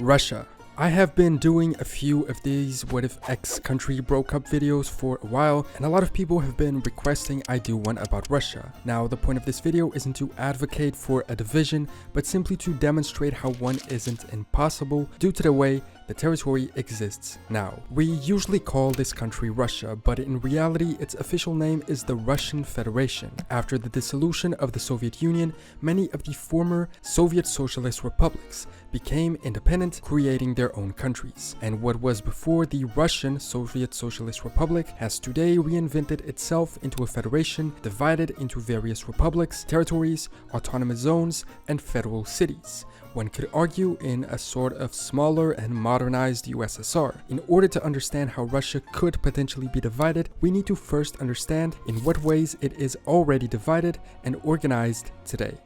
Russia. I have been doing a few of these what if X country broke up videos for a while, and a lot of people have been requesting I do one about Russia. Now, the point of this video isn't to advocate for a division, but simply to demonstrate how one isn't impossible due to the way the territory exists now. We usually call this country Russia, but in reality its official name is the Russian Federation. After the dissolution of the Soviet Union, many of the former Soviet Socialist republics became independent, creating their own countries. And what was before the Russian Soviet Socialist Republic has today reinvented itself into a federation divided into various republics, territories, autonomous zones, and federal cities. One could argue in a sort of smaller and modernized USSR. In order to understand how Russia could potentially be divided, we need to first understand in what ways it is already divided and organized today.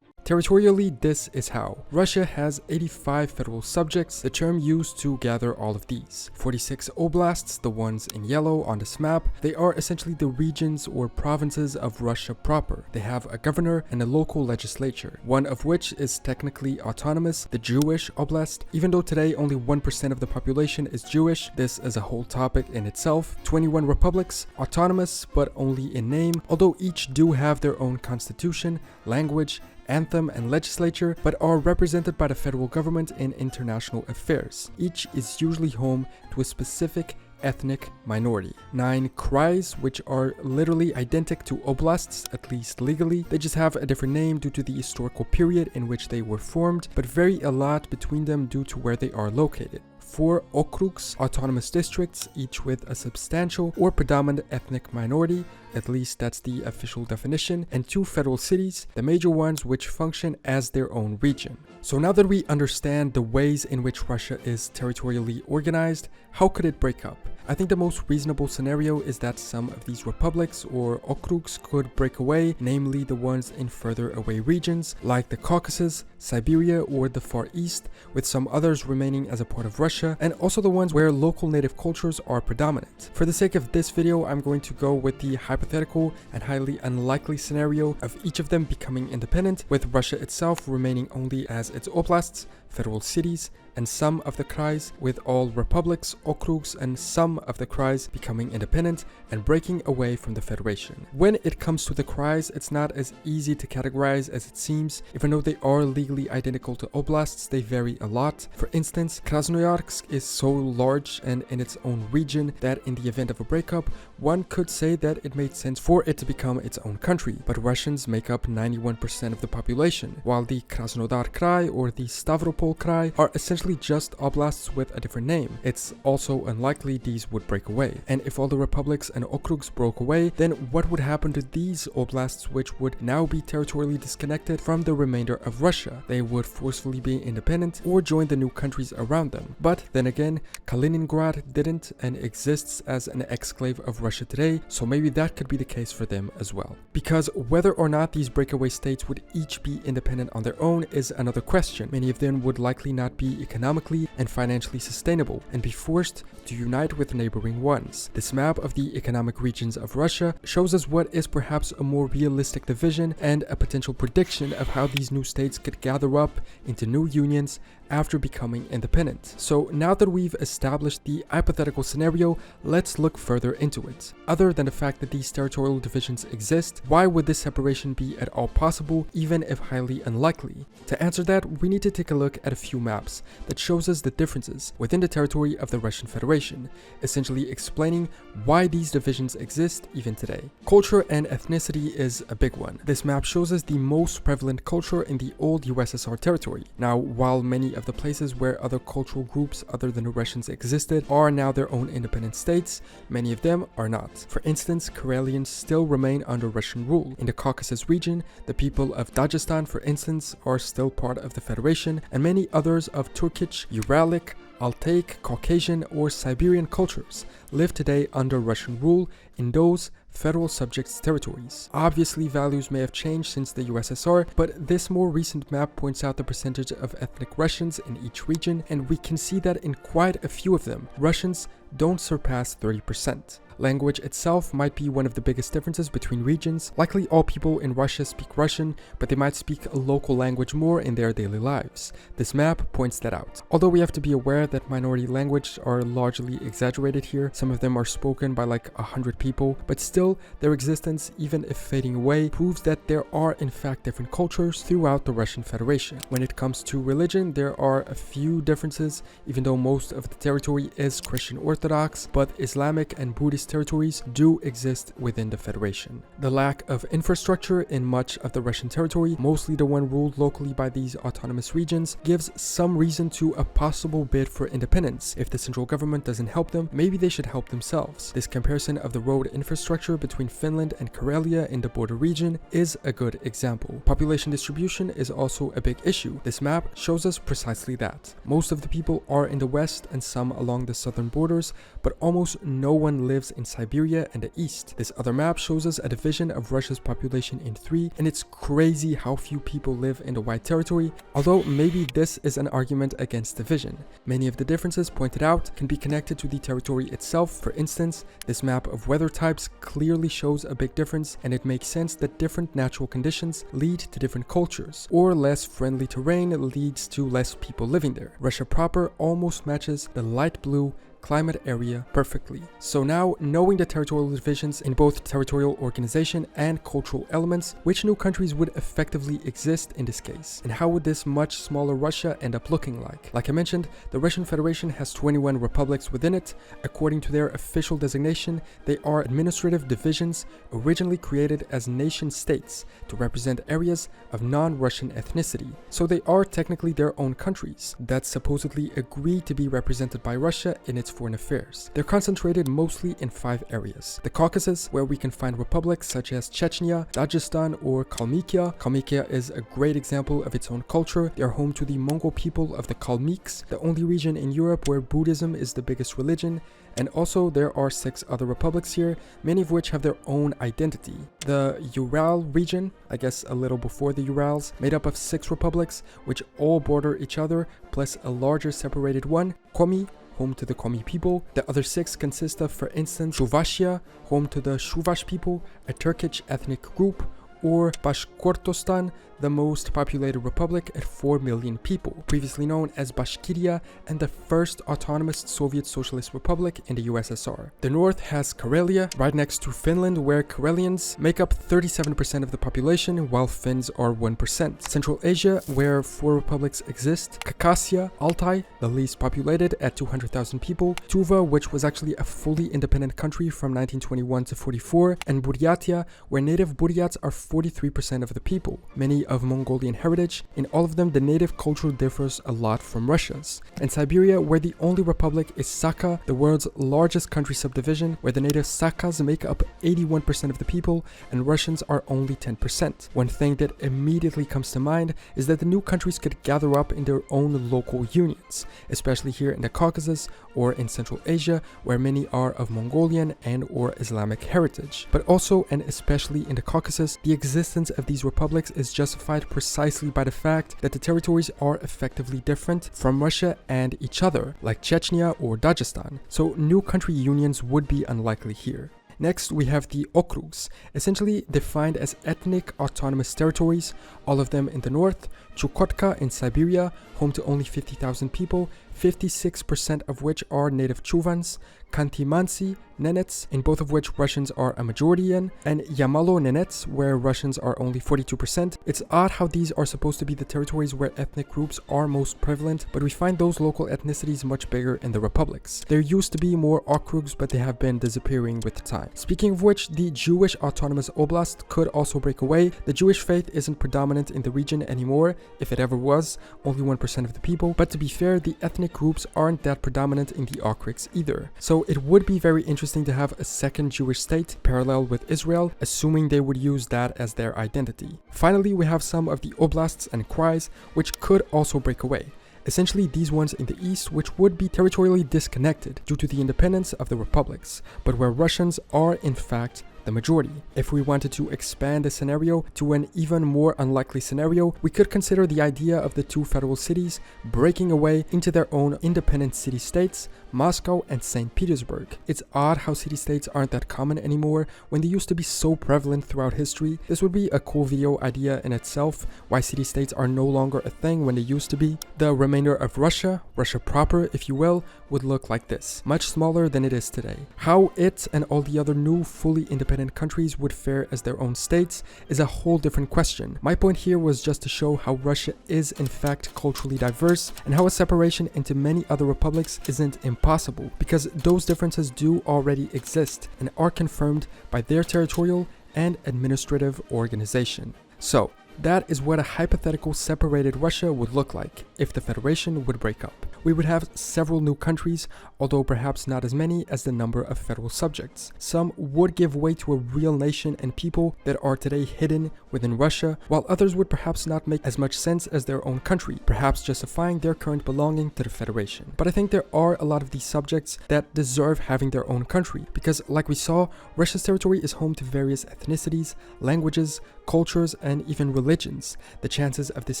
Territorially, this is how. Russia has 85 federal subjects, the term used to gather all of these. 46 oblasts, the ones in yellow on this map, they are essentially the regions or provinces of Russia proper. They have a governor and a local legislature, one of which is technically autonomous, the Jewish oblast. Even though today only 1% of the population is Jewish, this is a whole topic in itself. 21 republics, autonomous but only in name, although each do have their own constitution, language, anthem, and legislature, but are represented by the federal government in international affairs. Each is usually home to a specific ethnic minority. 9 krais, which are literally identical to oblasts, at least legally. They just have a different name due to the historical period in which they were formed, but vary a lot between them due to where they are located. 4 okrugs, autonomous districts, each with a substantial or predominant ethnic minority, at least that's the official definition, and 2 federal cities, the major ones which function as their own region. So now that we understand the ways in which Russia is territorially organized, how could it break up? I think the most reasonable scenario is that some of these republics or okrugs could break away, namely the ones in further away regions like the Caucasus, Siberia, or the Far East, with some others remaining as a part of Russia, and also the ones where local native cultures are predominant. For the sake of this video, I'm going to go with the hypothetical and highly unlikely scenario of each of them becoming independent, with Russia itself remaining only as its oblasts, federal cities, and some of the krais, with all republics, okrugs, and some of the krais becoming independent and breaking away from the federation. When it comes to the krais, it's not as easy to categorize as it seems. Even though they are legally identical to oblasts, they vary a lot. For instance, Krasnoyarsk is so large and in its own region that in the event of a breakup, one could say that it made sense for it to become its own country, but Russians make up 91% of the population, while the Krasnodar Krai or the Stavropol Krai are essentially just oblasts with a different name. It's also unlikely these would break away. And if all the republics and okrugs broke away, then what would happen to these oblasts which would now be territorially disconnected from the remainder of Russia? They would forcefully be independent or join the new countries around them. But then again, Kaliningrad didn't and exists as an exclave of Russia today, so maybe that could be the case for them as well. Because whether or not these breakaway states would each be independent on their own is another question. Many of them would likely not be economically and financially sustainable and be forced to unite with neighboring ones. This map of the economic regions of Russia shows us what is perhaps a more realistic division and a potential prediction of how these new states could gather up into new unions after becoming independent. So now that we've established the hypothetical scenario, let's look further into it. Other than the fact that these territorial divisions exist, why would this separation be at all possible, even if highly unlikely? To answer that, we need to take a look at a few maps that shows us the differences within the territory of the Russian Federation, essentially explaining why these divisions exist even today. Culture and ethnicity is a big one. This map shows us the most prevalent culture in the old USSR territory. Now, while many of the places where other cultural groups other than the Russians existed are now their own independent states, many of them are not. For instance, Karelians still remain under Russian rule. In the Caucasus region, the people of Dagestan, for instance, are still part of the Federation, and many others of Turkic, Uralic, Altaic, Caucasian, or Siberian cultures live today under Russian rule in those federal subjects' territories. Obviously, values may have changed since the USSR, but this more recent map points out the percentage of ethnic Russians in each region, and we can see that in quite a few of them, Russians don't surpass 30%. Language itself might be one of the biggest differences between regions. Likely all people in Russia speak Russian, but they might speak a local language more in their daily lives. This map points that out. Although we have to be aware that minority languages are largely exaggerated here, some of them are spoken by like 100 people, but still their existence, even if fading away, proves that there are in fact different cultures throughout the Russian Federation. When it comes to religion, there are a few differences, even though most of the territory is Christian Orthodox, but Islamic and Buddhist territories do exist within the Federation. The lack of infrastructure in much of the Russian territory, mostly the one ruled locally by these autonomous regions, gives some reason to a possible bid for independence. If the central government doesn't help them, maybe they should help themselves. This comparison of the road infrastructure between Finland and Karelia in the border region is a good example. Population distribution is also a big issue. This map shows us precisely that. Most of the people are in the west and some along the southern borders, but almost no one lives in Siberia and the east. This other map shows us a division of Russia's population in 3, and it's crazy how few people live in the wide territory, although maybe this is an argument against division. Many of the differences pointed out can be connected to the territory itself. For instance, this map of weather types clearly shows a big difference, and it makes sense that different natural conditions lead to different cultures, or less friendly terrain leads to less people living there. Russia proper almost matches the light blue climate area perfectly. So now, knowing the territorial divisions in both territorial organization and cultural elements, which new countries would effectively exist in this case? And how would this much smaller Russia end up looking like? Like I mentioned, the Russian Federation has 21 republics within it. According to their official designation, they are administrative divisions originally created as nation states to represent areas of non-Russian ethnicity. So they are technically their own countries that supposedly agree to be represented by Russia in its foreign affairs. They're concentrated mostly in 5 areas. The Caucasus, where we can find republics such as Chechnya, Dagestan, or Kalmykia. Kalmykia is a great example of its own culture. They are home to the Mongol people of the Kalmyks, the only region in Europe where Buddhism is the biggest religion. And also there are 6 other republics here, many of which have their own identity. The Ural region, I guess a little before the Urals, made up of 6 republics, which all border each other, plus a larger separated one, Komi, home to the Komi people. The other 6 consist of, for instance, Chuvashia, home to the Chuvash people, a Turkic ethnic group, or Bashkortostan, the most populated republic at 4 million people, previously known as Bashkiria and the first autonomous Soviet Socialist Republic in the USSR. The north has Karelia, right next to Finland, where Karelians make up 37% of the population, while Finns are 1%. Central Asia, where 4 republics exist, Khakassia, Altai, the least populated at 200,000 people, Tuva, which was actually a fully independent country from 1921 to 44, and Buryatia, where native Buryats are 43% of the people. Many of Mongolian heritage. In all of them, the native culture differs a lot from Russia's. And Siberia, where the only republic is Sakha, the world's largest country subdivision, where the native Sakhas make up 81% of the people and Russians are only 10%. One thing that immediately comes to mind is that the new countries could gather up in their own local unions, especially here in the Caucasus or in Central Asia, where many are of Mongolian and or Islamic heritage. But also, and especially in the Caucasus, the existence of these republics is justified precisely by the fact that the territories are effectively different from Russia and each other, like Chechnya or Dagestan, so new country unions would be unlikely here. Next, we have the okrugs, essentially defined as ethnic autonomous territories, all of them in the north, Chukotka in Siberia, home to only 50,000 people, 56% of which are native Chuvans, Khanty-Mansi, Nenets, in both of which Russians are a majority in, and Yamalo-Nenets, where Russians are only 42%. It's odd how these are supposed to be the territories where ethnic groups are most prevalent, but we find those local ethnicities much bigger in the republics. There used to be more okrugs, but they have been disappearing with time. Speaking of which, the Jewish Autonomous Oblast could also break away. The Jewish faith isn't predominant in the region anymore, if it ever was, only 1% of the people, but to be fair, the ethnic groups aren't that predominant in the okrugs either. So it would be very interesting to have a second Jewish state parallel with Israel, assuming they would use that as their identity. Finally, we have some of the oblasts and krais, which could also break away. Essentially these ones in the east, which would be territorially disconnected due to the independence of the republics, but where Russians are in fact the majority. If we wanted to expand the scenario to an even more unlikely scenario, we could consider the idea of the two federal cities breaking away into their own independent city-states, Moscow and St. Petersburg. It's odd how city-states aren't that common anymore when they used to be so prevalent throughout history. This would be a cool video idea in itself, why city-states are no longer a thing when they used to be. The remainder of Russia proper if you will, would look like this, much smaller than it is today. How it and all the other new fully independent countries would fare as their own states is a whole different question. My point here was just to show how Russia is in fact culturally diverse and how a separation into many other republics isn't impossible, because those differences do already exist and are confirmed by their territorial and administrative organization. So, that is what a hypothetical separated Russia would look like if the Federation would break up. We would have several new countries, although perhaps not as many as the number of federal subjects. Some would give way to a real nation and people that are today hidden within Russia, while others would perhaps not make as much sense as their own country, perhaps justifying their current belonging to the Federation. But I think there are a lot of these subjects that deserve having their own country, because like we saw, Russia's territory is home to various ethnicities, languages, cultures, and even religions. The chances of this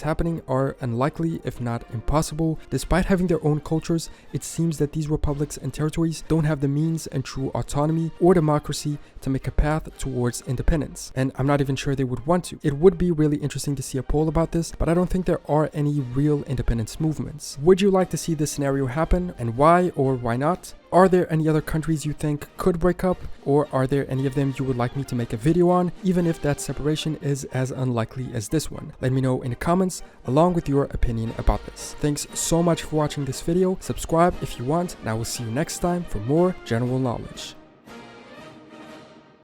happening are unlikely, if not impossible. Despite having their own cultures, it seems that these republics and territories don't have the means and true autonomy or democracy to make a path towards independence. And I'm not even sure they would want to. It would be really interesting to see a poll about this, but I don't think there are any real independence movements. Would you like to see this scenario happen, and why or why not? Are there any other countries you think could break up, or are there any of them you would like me to make a video on, even if that separation is as unlikely as this one? Let me know in the comments along with your opinion about this. Thanks so much for watching this video. Subscribe if you want, and I will see you next time for more general knowledge.